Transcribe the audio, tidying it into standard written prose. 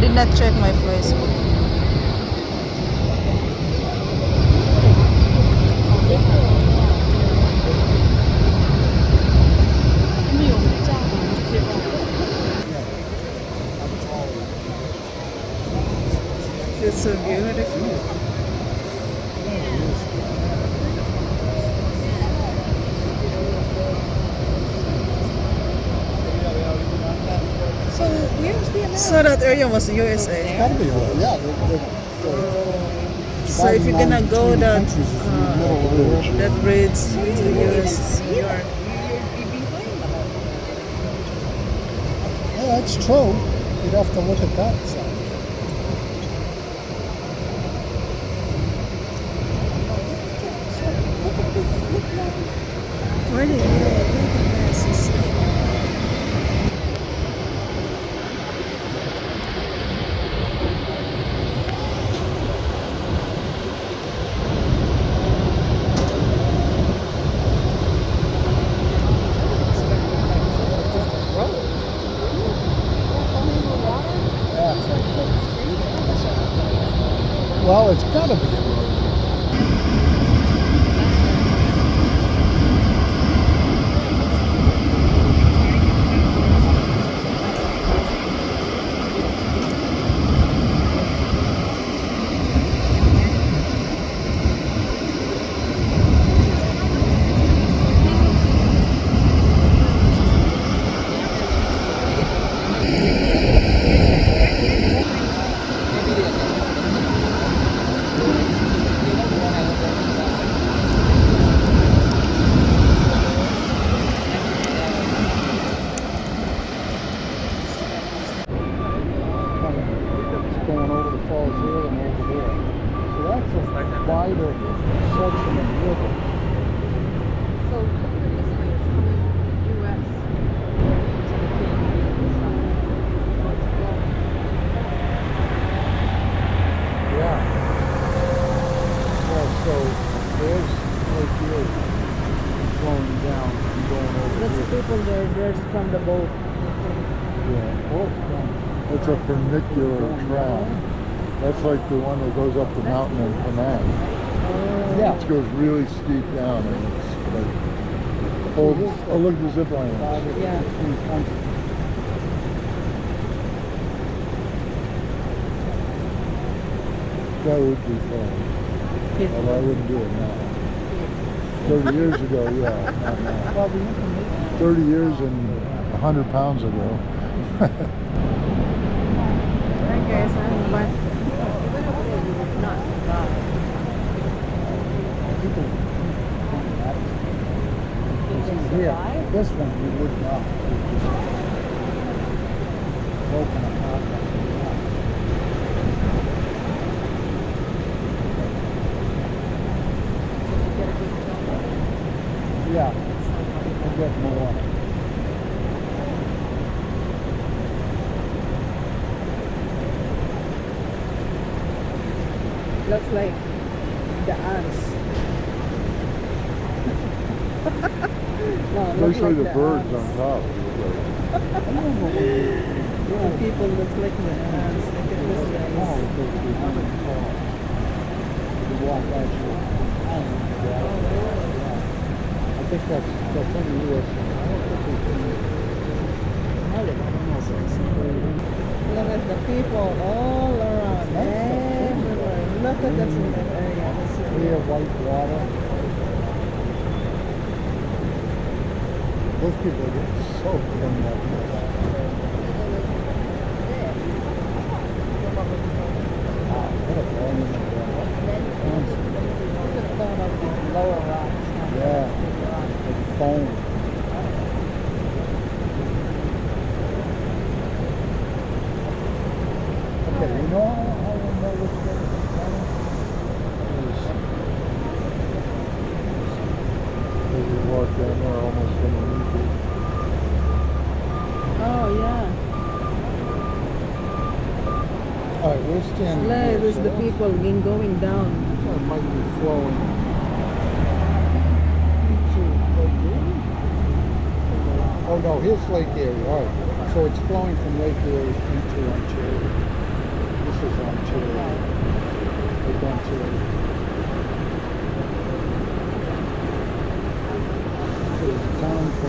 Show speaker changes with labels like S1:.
S1: did not check my Facebook. It's so beautiful.
S2: So where's the America?
S1: So that area was USA.
S3: Gotta be right. Yeah.
S1: So if you're gonna go that that bridge
S2: So
S1: to
S2: you won't even
S1: US,
S2: see
S1: New York.
S2: that. You'd be behind them.
S3: Yeah, that's true. You'd have to look at that side.
S1: Where did you look at this?
S3: Well, it's gotta be. Going over the falls here and over there. So that's a wider section of river.
S2: So look at it this way. It's coming US. So the
S3: Yeah. Yeah, so there's Lake Erie flowing down and going over
S1: That's the
S3: here.
S1: people there's from the boat.
S3: Yeah. Oh, it's a funicular track. That's like the one that goes up the mountain in Penang.
S1: Yeah.
S3: It goes really steep down and it's like, oh look at the zip line.
S1: Yeah.
S3: That would be fun. Although I wouldn't do it now. 30 years ago, yeah, not now. 30 years and 100 pounds ago.
S1: Alright guys, I'm back.
S3: Here, this one you would not. Open apart. Yeah, I get more.
S1: Looks like the ants. No, looks
S3: Especially
S1: like
S3: the birds
S1: ants.
S3: on top.
S1: The people look like the ants. Look at this guys.
S3: I think that's in the U.S.
S1: Look at the people all around, everywhere. Look at this in that area. This is
S3: Clear white water. Those people are getting soaked in that. Wow, what a volume of water.
S1: lower rocks.
S3: Yeah, like foam. Okay, you know how I know which way it's coming? As you walk down there, almost underneath it.
S1: Oh yeah.
S3: All right, we're standing
S1: Look,
S3: here,
S1: there's
S3: so
S1: the people in going down.
S3: that might be flowing. Oh no, here's Lake Erie. All right, so it's flowing from Lake Erie into Ontario. is Ontario. It's Ontario. There's a town